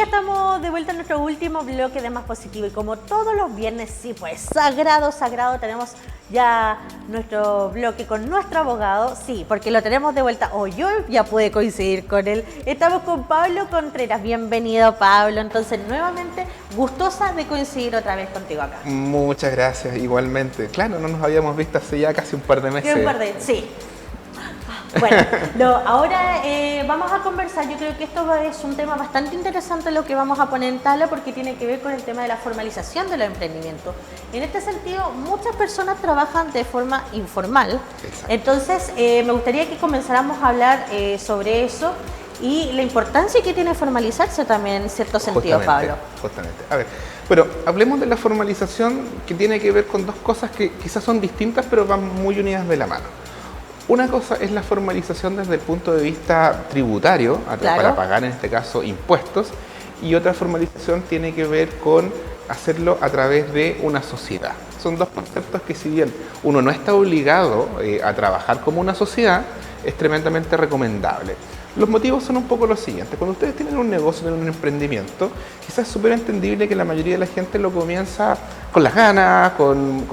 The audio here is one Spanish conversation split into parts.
ya estamos de vuelta en nuestro último bloque de Más Positivo y como todos los viernes, sí, pues sagrado, tenemos ya nuestro bloque con nuestro abogado, sí, porque lo tenemos de vuelta. Yo ya pude coincidir con él. Estamos con Pablo Contreras. Bienvenido, Pablo. Entonces, nuevamente, gustosa de coincidir otra vez contigo acá. Muchas gracias, igualmente. Claro, no nos habíamos visto hace ya casi un par de meses. Sí. Bueno, ahora vamos a conversar. Yo creo que esto es un tema bastante interesante lo que vamos a poner en tabla porque tiene que ver con el tema de la formalización de los emprendimientos. En este sentido, muchas personas trabajan de forma informal. Exacto. Entonces, me gustaría que comenzáramos a hablar sobre eso y la importancia que tiene formalizarse también en cierto sentido, Pablo. Justamente. A ver, bueno, hablemos de la formalización que tiene que ver con dos cosas que quizás son distintas pero van muy unidas de la mano. Una cosa es la formalización desde el punto de vista tributario, claro, para pagar en este caso impuestos, y otra formalización tiene que ver con hacerlo a través de una sociedad. Son dos conceptos que si bien uno no está obligado a trabajar como una sociedad, es tremendamente recomendable. Los motivos son un poco los siguientes. Cuando ustedes tienen un negocio, tienen un emprendimiento, quizás es súper entendible que la mayoría de la gente lo comienza con las ganas, con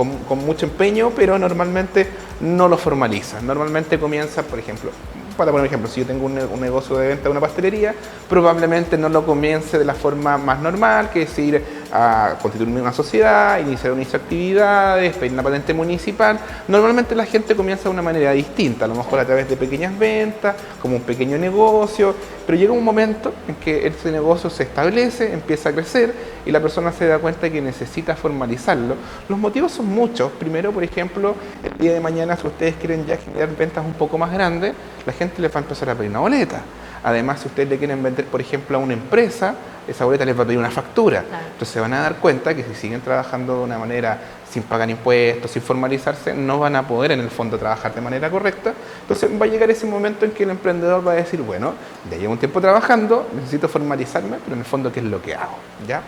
mucho empeño, pero normalmente no lo formaliza. Normalmente comienza, por ejemplo, para poner un ejemplo, si yo tengo un negocio de venta de una pastelería, probablemente no lo comience de la forma más normal, que es ir a constituir una sociedad, iniciar unas actividades, pedir una patente municipal. Normalmente la gente comienza de una manera distinta, a lo mejor a través de pequeñas ventas, como un pequeño negocio, pero llega un momento en que ese negocio se establece, empieza a crecer y la persona se da cuenta de que necesita formalizarlo. Los motivos son muchos. Primero, por ejemplo, el día de mañana, si ustedes quieren ya generar ventas un poco más grandes, la gente les va a empezar a pedir una boleta. Además, si ustedes le quieren vender, por ejemplo, a una empresa, esa boleta les va a pedir una factura. Claro. Entonces se van a dar cuenta que si siguen trabajando de una manera sin pagar impuestos, sin formalizarse, no van a poder en el fondo trabajar de manera correcta. Entonces va a llegar ese momento en que el emprendedor va a decir, bueno, ya llevo un tiempo trabajando, necesito formalizarme, pero en el fondo, ¿qué es lo que hago? ¿Ya?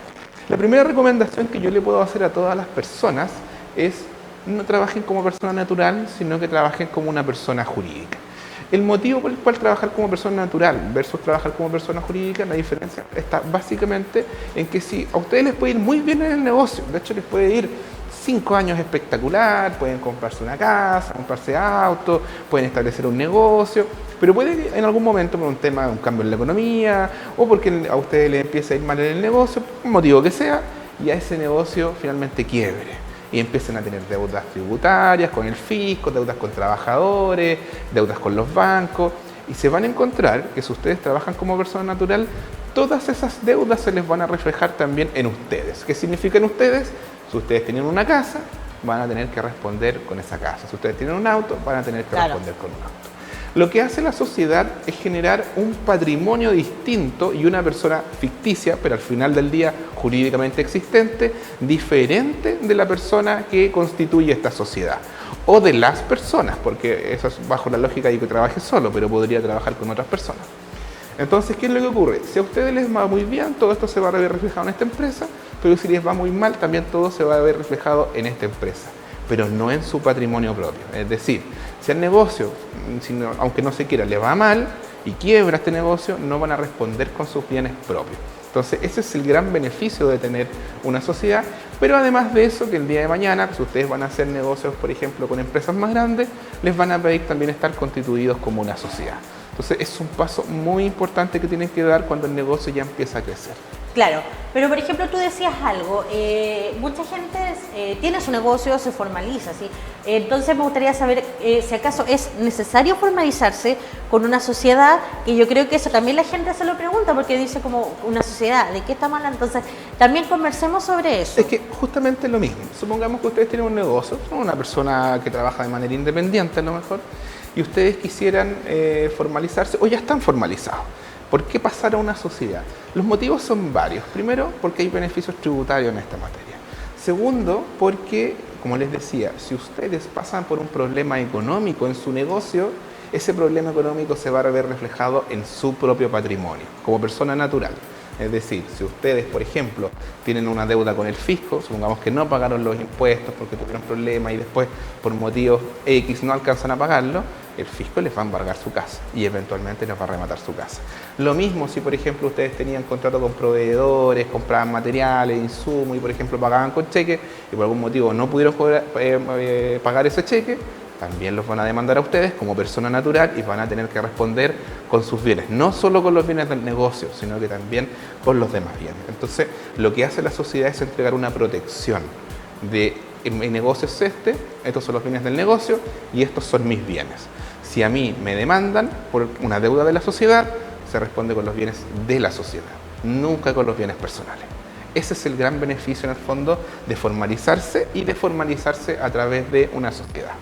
La primera recomendación que yo le puedo hacer a todas las personas es no trabajen como persona natural, sino que trabajen como una persona jurídica. El motivo por el cual trabajar como persona natural versus trabajar como persona jurídica, la diferencia está básicamente en que si a ustedes les puede ir muy bien en el negocio, de hecho les puede ir 5 años espectacular, pueden comprarse una casa, comprarse auto, pueden establecer un negocio, pero puede que en algún momento por un tema de un cambio en la economía o porque a ustedes les empieza a ir mal en el negocio, por un motivo que sea, y a ese negocio finalmente quiebre. Y empiezan a tener deudas tributarias con el fisco, deudas con trabajadores, deudas con los bancos, y se van a encontrar que si ustedes trabajan como persona natural, todas esas deudas se les van a reflejar también en ustedes. ¿Qué significan ustedes? Si ustedes tienen una casa, van a tener que responder con esa casa. Si ustedes tienen un auto, van a tener que responder con un auto. Lo que hace la sociedad es generar un patrimonio distinto y una persona ficticia, pero al final del día jurídicamente existente, diferente de la persona que constituye esta sociedad. O de las personas, porque eso es bajo la lógica de que trabaje solo, pero podría trabajar con otras personas. Entonces, ¿qué es lo que ocurre? Si a ustedes les va muy bien, todo esto se va a ver reflejado en esta empresa, pero si les va muy mal, también todo se va a ver reflejado en esta empresa, pero no en su patrimonio propio. Es decir, si al negocio, aunque no se quiera, le va mal y quiebra este negocio, no van a responder con sus bienes propios. Entonces, ese es el gran beneficio de tener una sociedad, pero además de eso, que el día de mañana, si ustedes van a hacer negocios, por ejemplo, con empresas más grandes, les van a pedir también estar constituidos como una sociedad. Entonces, es un paso muy importante que tienen que dar cuando el negocio ya empieza a crecer. Claro, pero por ejemplo tú decías algo, mucha gente tiene su negocio, se formaliza, ¿sí? Entonces me gustaría saber si acaso es necesario formalizarse con una sociedad, que yo creo que eso también la gente se lo pregunta porque dice como una sociedad, ¿de qué estamos hablando? Entonces también conversemos sobre eso. Es que justamente lo mismo, supongamos que ustedes tienen un negocio, son una persona que trabaja de manera independiente a lo mejor, y ustedes quisieran formalizarse o ya están formalizados. ¿Por qué pasar a una sociedad? Los motivos son varios. Primero, porque hay beneficios tributarios en esta materia. Segundo, porque, como les decía, si ustedes pasan por un problema económico en su negocio, ese problema económico se va a ver reflejado en su propio patrimonio, como persona natural. Es decir, si ustedes, por ejemplo, tienen una deuda con el fisco, supongamos que no pagaron los impuestos porque tuvieron problemas y después, por motivos X, no alcanzan a pagarlo, el fisco les va a embargar su casa y eventualmente les va a rematar su casa. Lo mismo si, por ejemplo, ustedes tenían contrato con proveedores, compraban materiales, insumos y, por ejemplo, pagaban con cheque y por algún motivo no pudieron pagar ese cheque, también los van a demandar a ustedes como persona natural y van a tener que responder con sus bienes, no solo con los bienes del negocio, sino que también con los demás bienes. Entonces, lo que hace la sociedad es entregar una protección de mi negocio es estos son los bienes del negocio y estos son mis bienes. Si a mí me demandan por una deuda de la sociedad, se responde con los bienes de la sociedad, nunca con los bienes personales. Ese es el gran beneficio en el fondo de formalizarse y de formalizarse a través de una sociedad.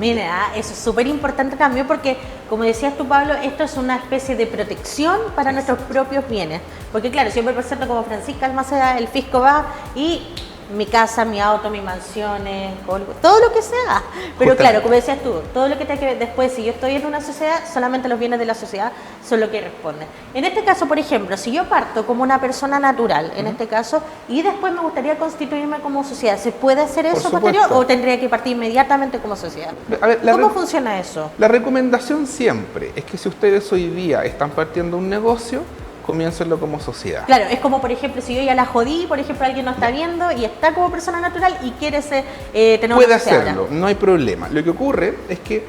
Mira, eso es súper importante cambio porque, como decías tú, Pablo, esto es una especie de protección para nuestros propios bienes. Porque claro, siempre presento como Francisca Almaceda, el fisco va y mi casa, mi auto, mis mansiones, todo lo que sea. Pero claro, como decías tú, todo lo que tenga que ver después, si yo estoy en una sociedad, solamente los bienes de la sociedad son lo que responden. En este caso, por ejemplo, si yo parto como una persona natural, en este caso, y después me gustaría constituirme como sociedad, ¿se puede hacer eso posterior o tendría que partir inmediatamente como sociedad? A ver, ¿Cómo funciona eso? La recomendación siempre es que si ustedes hoy día están partiendo un negocio, comiéncenlo como sociedad. Claro, es como, por ejemplo, si yo ya la jodí, por ejemplo, alguien no está viendo y está como persona natural y quiere tener Puede una sociedad. hacerlo, no hay problema. Lo que ocurre es que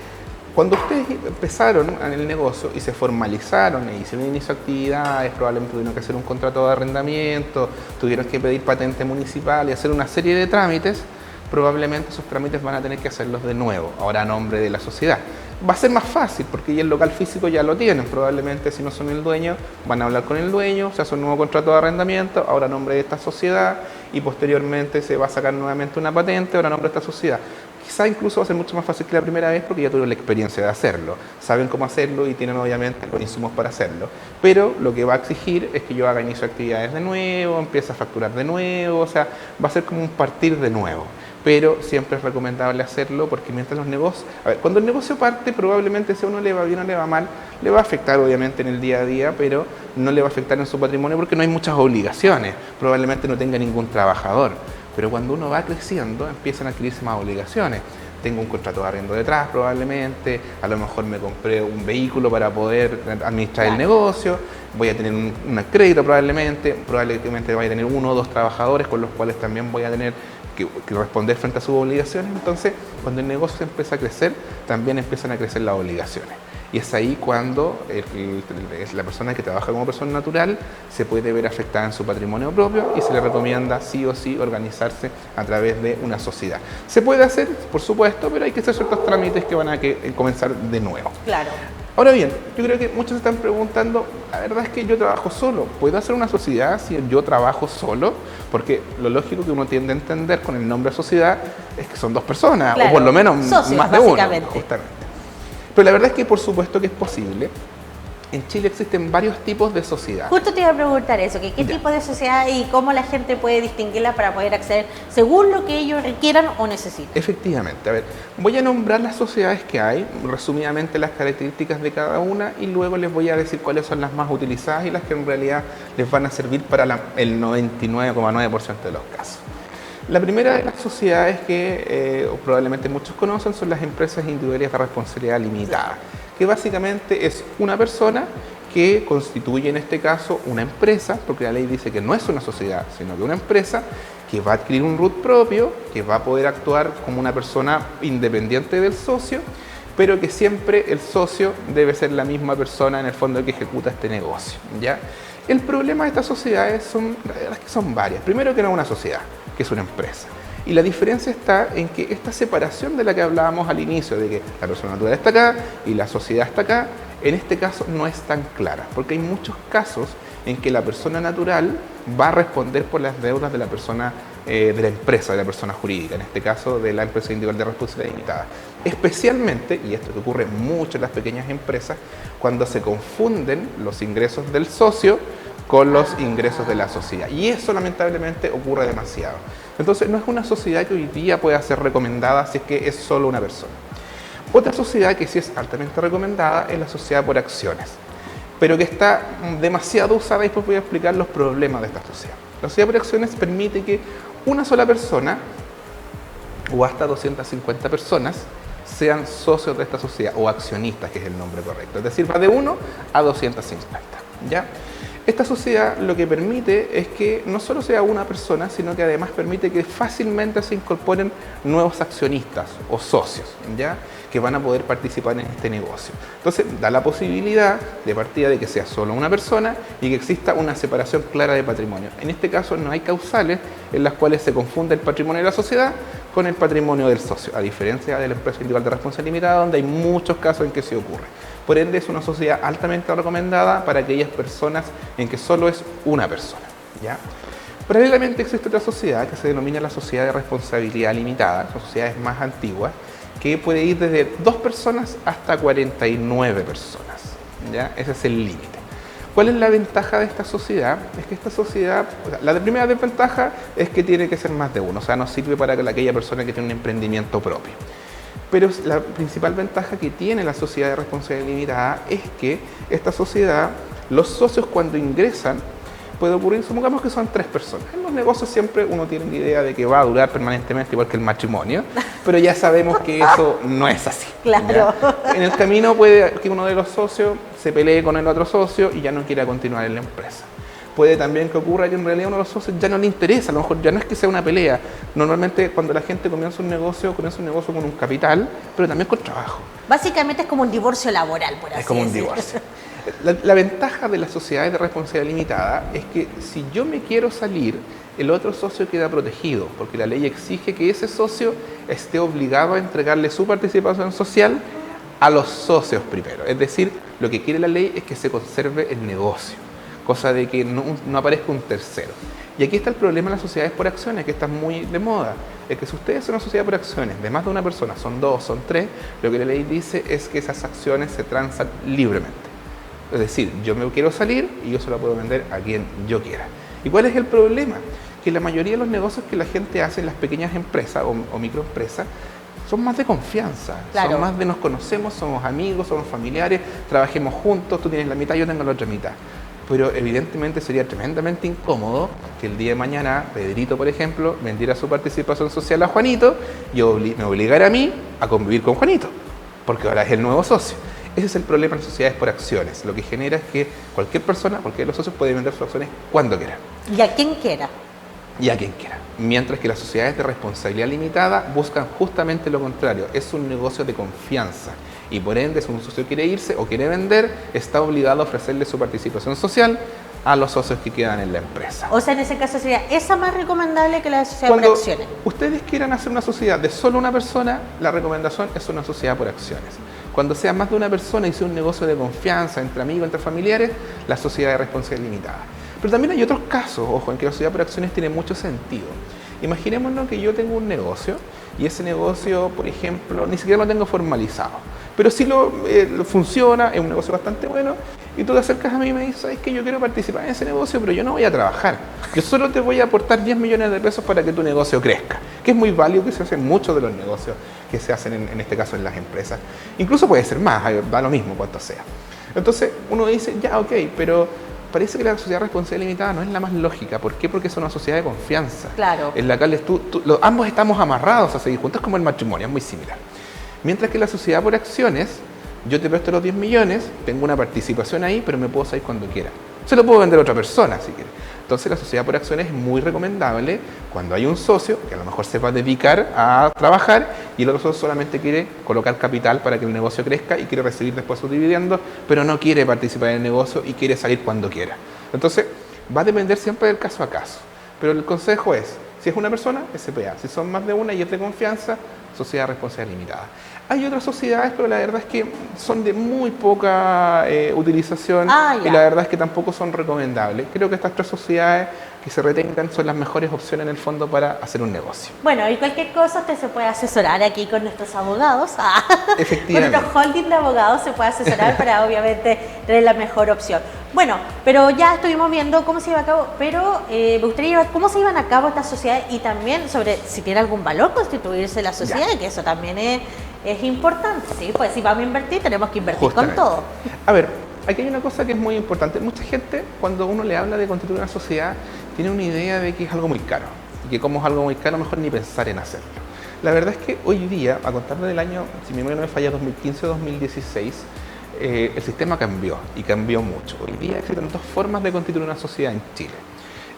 cuando ustedes empezaron en el negocio y se formalizaron e hicieron inicio de actividades, probablemente tuvieron que hacer un contrato de arrendamiento, tuvieron que pedir patente municipal y hacer una serie de trámites, probablemente esos trámites van a tener que hacerlos de nuevo, ahora a nombre de la sociedad. Va a ser más fácil porque ya el local físico ya lo tienen, probablemente si no son el dueño van a hablar con el dueño, se hace un nuevo contrato de arrendamiento, ahora a nombre de esta sociedad y posteriormente se va a sacar nuevamente una patente, ahora a nombre de esta sociedad. Quizá incluso va a ser mucho más fácil que la primera vez porque ya tuvieron la experiencia de hacerlo, saben cómo hacerlo y tienen obviamente los insumos para hacerlo, pero lo que va a exigir es que yo haga inicio de actividades de nuevo, empiece a facturar de nuevo, o sea, va a ser como un partir de nuevo. Pero siempre es recomendable hacerlo porque mientras los negocios... A ver, cuando el negocio parte, probablemente si a uno le va bien o le va mal, le va a afectar obviamente en el día a día, pero no le va a afectar en su patrimonio porque no hay muchas obligaciones, probablemente no tenga ningún trabajador. Pero cuando uno va creciendo, empiezan a adquirirse más obligaciones. Tengo un contrato de arriendo detrás probablemente, a lo mejor me compré un vehículo para poder administrar el negocio, voy a tener un crédito probablemente voy a tener 1 o 2 trabajadores con los cuales también voy a tener que responder frente a sus obligaciones. Entonces, cuando el negocio empieza a crecer, también empiezan a crecer las obligaciones. Y es ahí cuando la persona que trabaja como persona natural se puede ver afectada en su patrimonio propio y se le recomienda sí o sí organizarse a través de una sociedad. Se puede hacer, por supuesto, pero hay que hacer ciertos trámites que van a comenzar de nuevo. Claro. Ahora bien, yo creo que muchos se están preguntando, la verdad es que yo trabajo solo, ¿puedo hacer una sociedad si yo trabajo solo? Porque lo lógico que uno tiende a entender con el nombre sociedad es que son 2 personas, claro, o por lo menos socios, más de uno, básicamente. justamente. Pero la verdad es que por supuesto que es posible. En Chile existen varios tipos de sociedad. Justo te iba a preguntar eso, que qué tipo de sociedad y cómo la gente puede distinguirla para poder acceder según lo que ellos requieran o necesiten. Efectivamente, a ver, voy a nombrar las sociedades que hay, resumidamente las características de cada una y luego les voy a decir cuáles son las más utilizadas y las que en realidad les van a servir para el 99,9% de los casos. La primera de las sociedades que probablemente muchos conocen son las empresas individuales de responsabilidad limitada, que básicamente es una persona que constituye en este caso una empresa, porque la ley dice que no es una sociedad, sino que una empresa que va a adquirir un RUT propio, que va a poder actuar como una persona independiente del socio, pero que siempre el socio debe ser la misma persona en el fondo que ejecuta este negocio, ¿ya? El problema de estas sociedades son varias. Primero que no es una sociedad, que es una empresa. Y la diferencia está en que esta separación de la que hablábamos al inicio, de que la persona natural está acá y la sociedad está acá, en este caso no es tan clara, porque hay muchos casos en que la persona natural va a responder por las deudas de la persona, de la empresa, de la persona jurídica, en este caso de la empresa individual de responsabilidad limitada. Especialmente, y esto que ocurre mucho en las pequeñas empresas, cuando se confunden los ingresos del socio con los ingresos de la sociedad. Y eso lamentablemente ocurre demasiado. Entonces no es una sociedad que hoy día pueda ser recomendada si es que es solo una persona. Otra sociedad que sí es altamente recomendada es la sociedad por acciones, pero que está demasiado usada y después voy a explicar los problemas de esta sociedad. La sociedad por acciones permite que una sola persona o hasta 250 personas sean socios de esta sociedad o accionistas, que es el nombre correcto. Es decir, va de 1 a 250, ¿ya? Esta sociedad lo que permite es que no solo sea una persona, sino que además permite que fácilmente se incorporen nuevos accionistas o socios, ¿ya?, que van a poder participar en este negocio. Entonces, da la posibilidad de partida de que sea solo una persona y que exista una separación clara de patrimonio. En este caso no hay causales en las cuales se confunde el patrimonio de la sociedad con el patrimonio del socio, a diferencia de la empresa individual de responsabilidad limitada, donde hay muchos casos en que se ocurre. Por ende, es una sociedad altamente recomendada para aquellas personas en que solo es una persona, ¿ya? Paralelamente existe otra sociedad que se denomina la sociedad de responsabilidad limitada, son sociedades más antiguas, que puede ir desde 2 personas hasta 49 personas, ¿ya? Ese es el límite. ¿Cuál es la ventaja de esta sociedad? Es que esta sociedad, la primera desventaja es que tiene que ser más de uno, o sea, no sirve para aquella persona que tiene un emprendimiento propio. Pero la principal ventaja que tiene la sociedad de responsabilidad limitada es que esta sociedad, los socios cuando ingresan, puede ocurrir, supongamos que son 3 personas. En los negocios siempre uno tiene la idea de que va a durar permanentemente igual que el matrimonio, pero ya sabemos que eso no es así. Claro. ¿Ya? En el camino puede que uno de los socios se pelee con el otro socio y ya no quiera continuar en la empresa. Puede también que ocurra que en realidad uno de los socios ya no le interesa, a lo mejor ya no es que sea una pelea. Normalmente cuando la gente comienza un negocio con un capital, pero también con trabajo. Básicamente es como un divorcio laboral, por así decirlo. Es como un divorcio. La ventaja de las sociedades de responsabilidad limitada es que si yo me quiero salir, el otro socio queda protegido, porque la ley exige que ese socio esté obligado a entregarle su participación social a los socios primero. Es decir, lo que quiere la ley es que se conserve el negocio, cosa de que no aparezca un tercero. Y aquí está el problema de las sociedades por acciones, que está muy de moda. Es que si ustedes son una sociedad por acciones de más de una persona, son 2, son 3, lo que la ley dice es que esas acciones se transan libremente. Es decir, yo me quiero salir y yo se la puedo vender a quien yo quiera. ¿Y cuál es el problema? Que la mayoría de los negocios que la gente hace en las pequeñas empresas o microempresas son más de confianza, claro. Son más de nos conocemos, somos amigos, somos familiares, trabajemos juntos, tú tienes la mitad, yo tengo la otra mitad. Pero evidentemente sería tremendamente incómodo que el día de mañana Pedrito, por ejemplo, vendiera su participación social a Juanito y me obligara a mí a convivir con Juanito, porque ahora es el nuevo socio. Ese es el problema en las sociedades por acciones. Lo que genera es que cualquier persona, cualquiera de los socios puede vender sus acciones cuando quiera. Y a quien quiera. Y a quien quiera. Mientras que las sociedades de responsabilidad limitada buscan justamente lo contrario. Es un negocio de confianza. Y por ende, si un socio quiere irse o quiere vender, está obligado a ofrecerle su participación social a los socios que quedan en la empresa. O sea, en ese caso sería esa más recomendable que la sociedad por acciones. Cuando ustedes quieran hacer una sociedad de solo una persona, la recomendación es una sociedad por acciones. Cuando sea más de una persona y sea un negocio de confianza entre amigos, entre familiares, la sociedad de responsabilidad limitada. Pero también hay otros casos, ojo, en que la sociedad por acciones tiene mucho sentido. Imaginémonos que yo tengo un negocio y ese negocio, por ejemplo, ni siquiera lo tengo formalizado, pero sí funciona, es un negocio bastante bueno, y tú te acercas a mí y me dices, ¿sabes qué? Yo quiero participar en ese negocio, pero yo no voy a trabajar. Yo solo te voy a aportar 10 millones de pesos para que tu negocio crezca, que es muy válido, que se hace en muchos de los negocios que se hacen en este caso en las empresas. Incluso puede ser más, da lo mismo cuanto sea. Entonces uno dice, ya, ok, pero parece que la sociedad responsabilidad limitada no es la más lógica. ¿Por qué? Porque es una sociedad de confianza. Claro. En la cual ambos estamos amarrados a seguir juntos, como el matrimonio, es muy similar. Mientras que la sociedad por acciones, yo te presto los 10 millones, tengo una participación ahí, pero me puedo salir cuando quiera. Se lo puedo vender a otra persona si quiere. Entonces la sociedad por acciones es muy recomendable cuando hay un socio que a lo mejor se va a dedicar a trabajar y el otro socio solamente quiere colocar capital para que el negocio crezca y quiere recibir después sus dividendos, pero no quiere participar en el negocio y quiere salir cuando quiera. Entonces va a depender siempre del caso a caso. Pero el consejo es, si es una persona, SPA. Si son más de una y es de confianza, sociedad de responsabilidad limitada. Hay otras sociedades, pero la verdad es que son de muy poca utilización y la verdad es que tampoco son recomendables. Creo que estas 3 sociedades que se retengan son las mejores opciones en el fondo para hacer un negocio. Bueno, y cualquier cosa usted se puede asesorar aquí con nuestros abogados. Efectivamente. Con nuestro holding de abogados se puede asesorar para obviamente tener la mejor opción. Bueno, pero ya estuvimos viendo cómo se iba a cabo, pero me gustaría ver cómo se iban a cabo estas sociedades y también sobre si tiene algún valor constituirse la sociedad, que eso también es importante, ¿sí? Pues si vamos a invertir, tenemos que invertir Justamente. con todo. A ver, aquí hay una cosa que es muy importante. Mucha gente, cuando uno le habla de constituir una sociedad, tiene una idea de que es algo muy caro. Y que como es algo muy caro, mejor ni pensar en hacerlo. La verdad es que hoy día, a contar del año, si mi memoria no me falla, 2015 o 2016, el sistema cambió y cambió mucho. Hoy día existen dos formas de constituir una sociedad en Chile.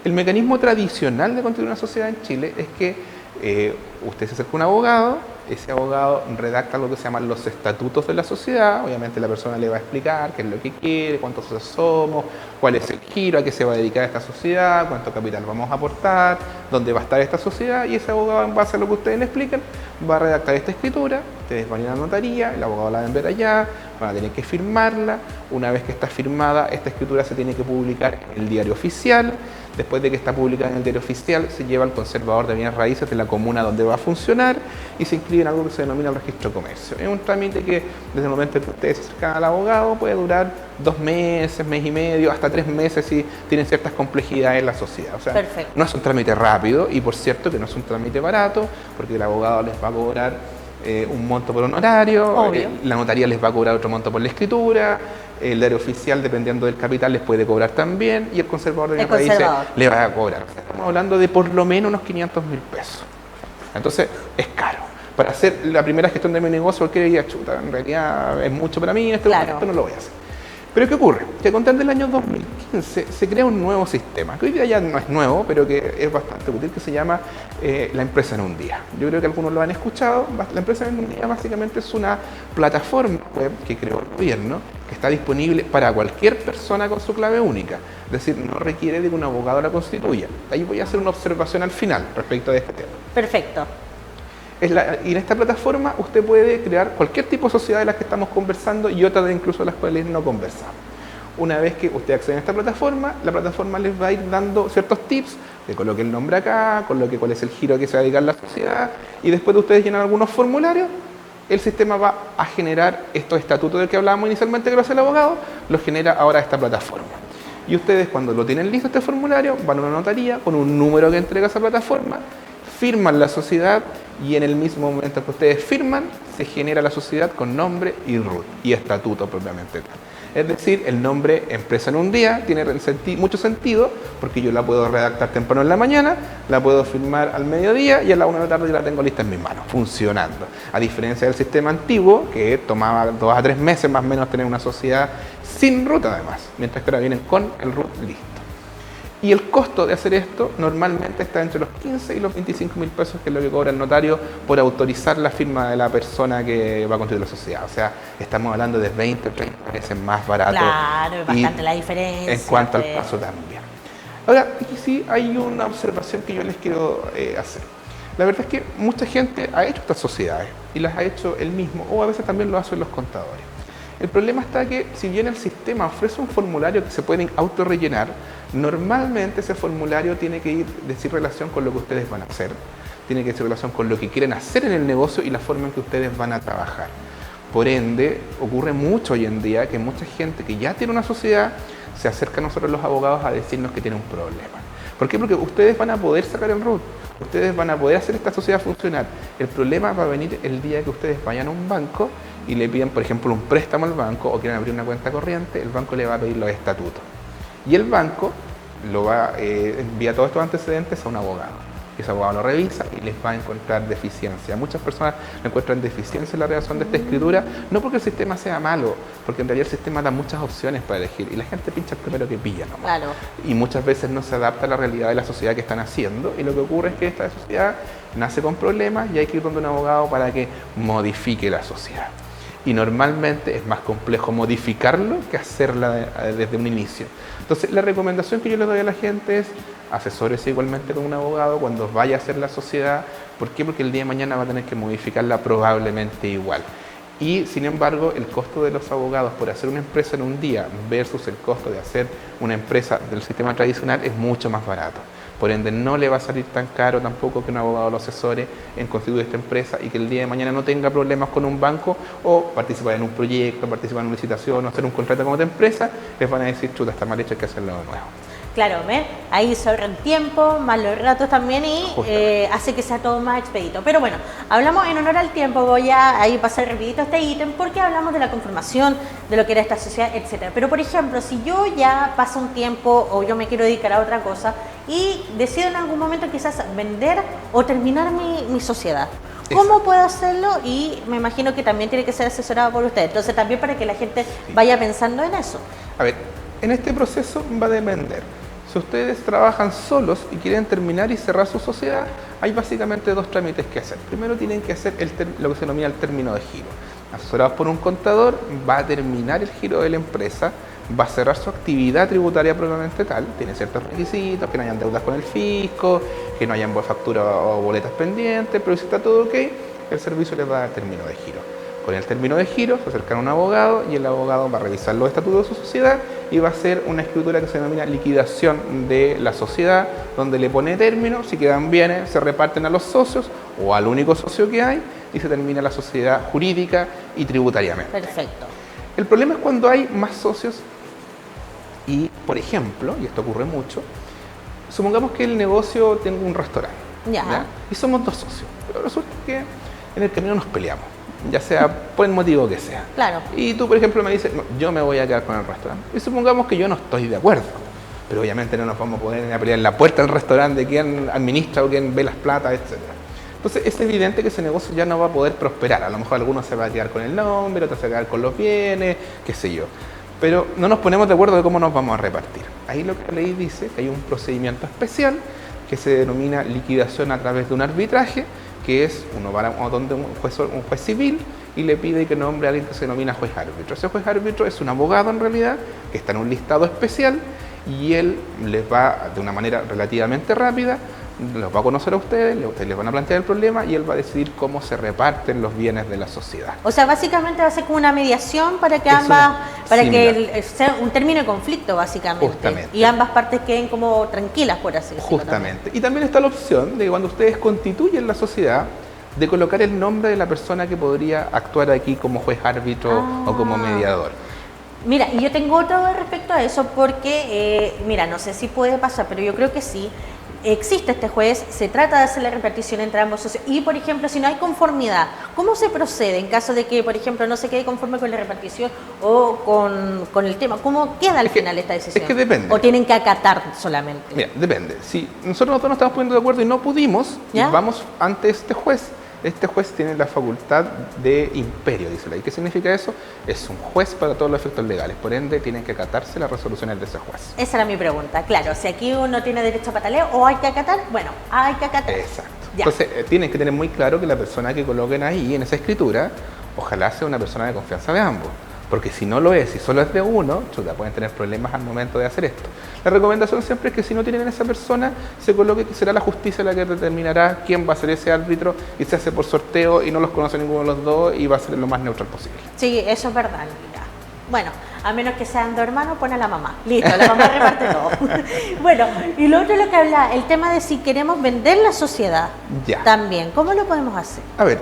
El mecanismo tradicional de constituir una sociedad en Chile es que usted se acerca a un abogado, ese abogado redacta lo que se llaman los estatutos de la sociedad, obviamente la persona le va a explicar qué es lo que quiere, cuántos somos, cuál es el giro, a qué se va a dedicar esta sociedad, cuánto capital vamos a aportar, dónde va a estar esta sociedad, y ese abogado, en base a lo que ustedes le explican, va a redactar esta escritura, ustedes van a ir a la notaría, el abogado la va a enviar allá, van a tener que firmarla, una vez que está firmada, esta escritura se tiene que publicar en el diario oficial. Después de que está publicada en el diario oficial, se lleva al conservador de bienes raíces de la comuna donde va a funcionar y se inscribe en algo que se denomina el registro de comercio. Es un trámite que desde el momento en que ustedes se acercan al abogado puede durar 2 meses, mes y medio, hasta 3 meses si tienen ciertas complejidades en la sociedad. O sea, perfecto. No es un trámite rápido y por cierto que no es un trámite barato porque el abogado les va a cobrar un monto por honorario, la notaría les va a cobrar otro monto por la escritura, el diario oficial, dependiendo del capital, les puede cobrar también y el conservador de bienes raíces le va a cobrar. O sea, estamos hablando de por lo menos unos 500.000 pesos. Entonces, es caro. Para hacer la primera gestión de mi negocio, cualquiera diría, chuta, en realidad es mucho para mí, en este momento no lo voy a hacer. Pero ¿qué ocurre? Que a contar del año 2015 se crea un nuevo sistema, que hoy día ya no es nuevo, pero que es bastante útil, que se llama la empresa en un día. Yo creo que algunos lo han escuchado. La empresa en un día básicamente es una plataforma web que creó el gobierno, que está disponible para cualquier persona con su clave única. Es decir, no requiere de que un abogado la constituya. Ahí voy a hacer una observación al final respecto de este tema. Perfecto. Y en esta plataforma usted puede crear cualquier tipo de sociedad de las que estamos conversando y otras incluso de las cuales no conversamos. Una vez que usted accede a esta plataforma, la plataforma les va a ir dando ciertos tips, que coloque el nombre acá, coloque cuál es el giro a que se va a dedicar la sociedad, y después de ustedes llenar algunos formularios, el sistema va a generar estos estatutos del que hablábamos inicialmente que lo hace el abogado, los genera ahora esta plataforma. Y ustedes cuando lo tienen listo este formulario, van a una notaría con un número que entrega esa plataforma, firman la sociedad y en el mismo momento que ustedes firman, se genera la sociedad con nombre y RUT y estatuto propiamente tal. Es decir, el nombre Empresa en un Día tiene mucho sentido porque yo la puedo redactar temprano en la mañana, la puedo firmar al mediodía y a la 1 de la tarde ya la tengo lista en mis manos, funcionando. A diferencia del sistema antiguo, que tomaba 2 a 3 meses más o menos tener una sociedad sin RUT además, mientras que ahora vienen con el RUT listo. Y el costo de hacer esto normalmente está entre los 15 y los 25.000 pesos, que es lo que cobra el notario por autorizar la firma de la persona que va a constituir la sociedad. O sea, estamos hablando de 20 o 30 veces más barato. Claro, es bastante la diferencia. En cuanto al plazo también. Ahora, aquí sí hay una observación que yo les quiero hacer. La verdad es que mucha gente ha hecho estas sociedades y las ha hecho él mismo, o a veces también lo hacen los contadores. El problema está que si bien el sistema ofrece un formulario que se pueden autorrellenar, normalmente ese formulario tiene que decir relación con lo que ustedes van a hacer, tiene que decir relación con lo que quieren hacer en el negocio y la forma en que ustedes van a trabajar. Por ende, ocurre mucho hoy en día que mucha gente que ya tiene una sociedad se acerca a nosotros los abogados a decirnos que tiene un problema. ¿Por qué? Porque ustedes van a poder sacar el RUT, ustedes van a poder hacer esta sociedad funcionar. El problema va a venir el día que ustedes vayan a un banco y le piden, por ejemplo, un préstamo al banco o quieren abrir una cuenta corriente, el banco le va a pedir los estatutos. Y el banco envía todos estos antecedentes a un abogado. Y ese abogado lo revisa y les va a encontrar deficiencia. Muchas personas encuentran deficiencia en la redacción de esta escritura, no porque el sistema sea malo, porque en realidad el sistema da muchas opciones para elegir y la gente pincha el primero que pilla nomás. Claro. Y muchas veces no se adapta a la realidad de la sociedad que están haciendo y lo que ocurre es que esta sociedad nace con problemas y hay que ir donde un abogado para que modifique la sociedad. Y normalmente es más complejo modificarlo que hacerla desde un inicio. Entonces, la recomendación que yo le doy a la gente es asesórese igualmente con un abogado cuando vaya a hacer la sociedad. ¿Por qué? Porque el día de mañana va a tener que modificarla probablemente igual. Y, sin embargo, el costo de los abogados por hacer una empresa en un día versus el costo de hacer una empresa del sistema tradicional es mucho más barato. Por ende, no le va a salir tan caro tampoco que un abogado lo asesore en constituir esta empresa y que el día de mañana no tenga problemas con un banco o participar en un proyecto, participar en una licitación o hacer un contrato con otra empresa, les van a decir, chuta, está mal hecho, hay que hacerlo de nuevo. Claro, ¿ves? Ahí sobran tiempo, más los ratos también y hace que sea todo más expedito. Pero bueno, hablamos en honor al tiempo, voy a ahí pasar rapidito este ítem porque hablamos de la conformación, de lo que era esta sociedad, etc. Pero por ejemplo, si yo ya paso un tiempo o yo me quiero dedicar a otra cosa y decido en algún momento quizás vender o terminar mi sociedad. ¿Cómo puedo hacerlo? Y me imagino que también tiene que ser asesorado por usted. Entonces también para que la gente vaya pensando en eso. A ver, en este proceso va a depender. Si ustedes trabajan solos y quieren terminar y cerrar su sociedad, hay básicamente dos trámites que hacer. Primero tienen que hacer lo que se denomina el término de giro. Asesorados por un contador, va a terminar el giro de la empresa, va a cerrar su actividad tributaria probablemente tal, tiene ciertos requisitos, que no hayan deudas con el fisco, que no hayan facturas o boletas pendientes, pero si está todo ok, el servicio les va a dar término de giro. Con el término de giro se acercan a un abogado y el abogado va a revisar los estatutos de su sociedad y va a hacer una escritura que se denomina liquidación de la sociedad, donde le pone término, si quedan bienes se reparten a los socios o al único socio que hay y se termina la sociedad jurídica y tributariamente. Perfecto. El problema es cuando hay más socios y, por ejemplo, y esto ocurre mucho, supongamos que el negocio tenga un restaurante, ¿ya? Y somos dos socios, pero resulta que en el camino nos peleamos, ya sea por el motivo que sea. Claro. Y tú, por ejemplo, me dices, no, yo me voy a quedar con el restaurante. Y supongamos que yo no estoy de acuerdo, pero obviamente no nos vamos a poner a pelear en la puerta del restaurante de quién administra o quién ve las platas, etc. Entonces es evidente que ese negocio ya no va a poder prosperar. A lo mejor algunos se va a quedar con el nombre, otros se va a quedar con los bienes, qué sé yo. Pero no nos ponemos de acuerdo de cómo nos vamos a repartir. Ahí lo que la ley dice que hay un procedimiento especial que se denomina liquidación a través de un arbitraje, que es uno va a donde un juez civil y le pide que nombre a alguien que se denomina juez árbitro. Ese juez árbitro es un abogado en realidad que está en un listado especial y él les va de una manera relativamente rápida, los va a conocer a ustedes les van a plantear el problema y él va a decidir cómo se reparten los bienes de la sociedad. O sea, básicamente va a ser como una mediación para que sea un término de conflicto, básicamente. Justamente. Y ambas partes queden como tranquilas, por así decirlo. Justamente. También. Y también está la opción de que cuando ustedes constituyen la sociedad, de colocar el nombre de la persona que podría actuar aquí como juez árbitro o como mediador. Mira, y yo tengo otro respecto a eso porque, mira, no sé si puede pasar, pero yo creo que sí. Existe este juez, se trata de hacer la repartición entre ambos socios y, por ejemplo, si no hay conformidad, ¿cómo se procede en caso de que, por ejemplo, no se quede conforme con la repartición o con el tema? ¿Cómo queda al final esta decisión? Es que depende. ¿O tienen que acatar solamente? Mira, depende. Si nosotros nos estamos poniendo de acuerdo y no pudimos, vamos ante este juez. Este juez tiene la facultad de imperio, dice la ley. ¿Qué significa eso? Es un juez para todos los efectos legales, por ende tienen que acatarse las resoluciones de ese juez. Esa era mi pregunta, claro, si aquí uno tiene derecho a pataleo o hay que acatar, bueno, hay que acatar. Exacto. Ya. Entonces tienen que tener muy claro que la persona que coloquen ahí en esa escritura, ojalá sea una persona de confianza de ambos. Porque si no lo es y solo es de uno, pueden tener problemas al momento de hacer esto. La recomendación siempre es que si no tienen a esa persona, se coloque que será la justicia la que determinará quién va a ser ese árbitro y se hace por sorteo y no los conoce ninguno de los dos y va a ser lo más neutral posible. Sí, eso es verdad, mira. Bueno, a menos que sean dos hermanos, pone a la mamá. Listo, la mamá reparte todo. Bueno, y lo otro es lo que habla, el tema de si queremos vender la sociedad también. ¿Cómo lo podemos hacer? A ver,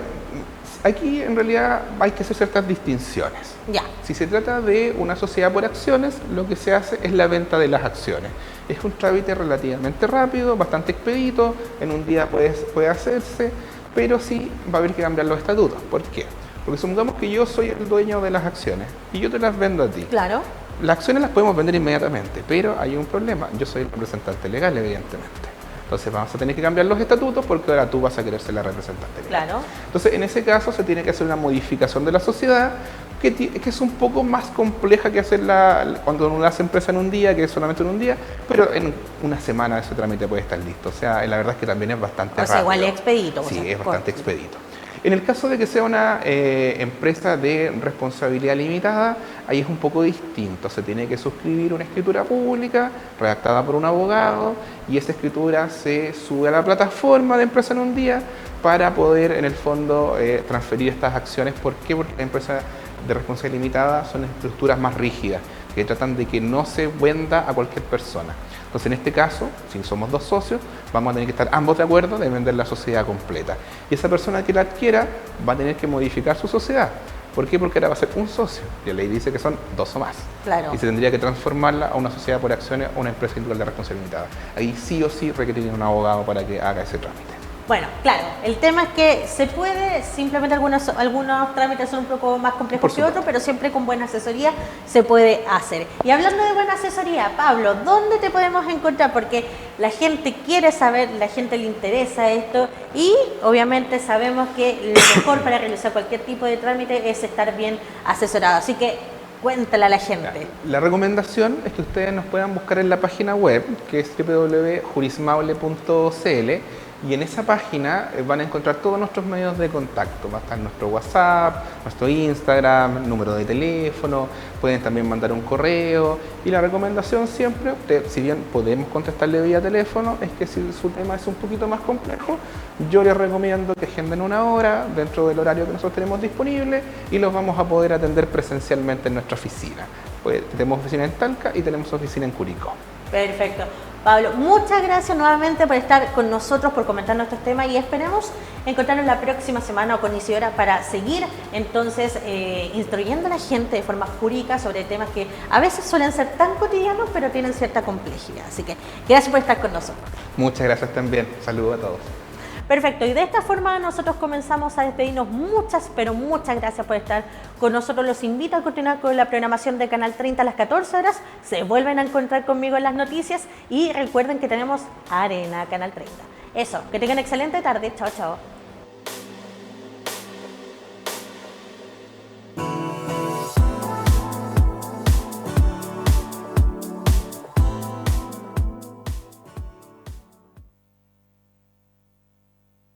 aquí en realidad hay que hacer ciertas distinciones. Si se trata de una sociedad por acciones, lo que se hace es la venta de las acciones. Es un trámite relativamente rápido, bastante expedito, en un día puede hacerse, pero sí va a haber que cambiar los estatutos. ¿Por qué? Porque supongamos que yo soy el dueño de las acciones y yo te las vendo a ti. Claro. Las acciones las podemos vender inmediatamente, pero hay un problema. Yo soy el representante legal, evidentemente. Entonces vamos a tener que cambiar los estatutos porque ahora tú vas a querer ser la representante legal. Claro. Entonces en ese caso se tiene que hacer una modificación de la sociedad que es un poco más compleja que hacerla cuando uno hace empresa en un día, que es solamente en un día, pero en una semana ese trámite puede estar listo. O sea, la verdad es que también es bastante rápido. O sea, igual es expedito. Sí, es bastante expedito. En el caso de que sea una empresa de responsabilidad limitada, ahí es un poco distinto. Se tiene que suscribir una escritura pública redactada por un abogado y esa escritura se sube a la plataforma de empresa en un día para poder, en el fondo, transferir estas acciones. ¿Por qué? Porque la empresa de responsabilidad limitada son estructuras más rígidas, que tratan de que no se venda a cualquier persona. Entonces, en este caso, si somos dos socios, vamos a tener que estar ambos de acuerdo de vender la sociedad completa. Y esa persona que la adquiera va a tener que modificar su sociedad. ¿Por qué? Porque ahora va a ser un socio. Y la ley dice que son dos o más. Claro. Y se tendría que transformarla a una sociedad por acciones o una empresa individual de responsabilidad limitada. Ahí sí o sí requeriría un abogado para que haga ese trámite. Bueno, claro, el tema es que se puede, simplemente algunos trámites son un poco más complejos que otros, pero siempre con buena asesoría se puede hacer. Y hablando de buena asesoría, Pablo, ¿dónde te podemos encontrar? Porque la gente quiere saber, la gente le interesa esto y obviamente sabemos que lo mejor para realizar cualquier tipo de trámite es estar bien asesorado. Así que cuéntale a la gente. La recomendación es que ustedes nos puedan buscar en la página web, que es www.jurismaule.cl, y en esa página van a encontrar todos nuestros medios de contacto. Va a estar nuestro WhatsApp, nuestro Instagram, número de teléfono, pueden también mandar un correo. Y la recomendación siempre, si bien podemos contestarle vía teléfono, es que si su tema es un poquito más complejo, yo les recomiendo que agenden una hora dentro del horario que nosotros tenemos disponible y los vamos a poder atender presencialmente en nuestra oficina. Pues tenemos oficina en Talca y tenemos oficina en Curicó. Perfecto. Pablo, muchas gracias nuevamente por estar con nosotros, por comentarnos estos temas y esperemos encontrarnos la próxima semana con Isidora para seguir entonces instruyendo a la gente de forma jurídica sobre temas que a veces suelen ser tan cotidianos pero tienen cierta complejidad. Así que gracias por estar con nosotros. Muchas gracias también. Saludos a todos. Perfecto, y de esta forma nosotros comenzamos a despedirnos. Muchas, pero muchas gracias por estar con nosotros. Los invito a continuar con la programación de Canal 30 a las 14 horas. Se vuelven a encontrar conmigo en las noticias y recuerden que tenemos Arena Canal 30. Eso, que tengan excelente tarde. Chao, chao.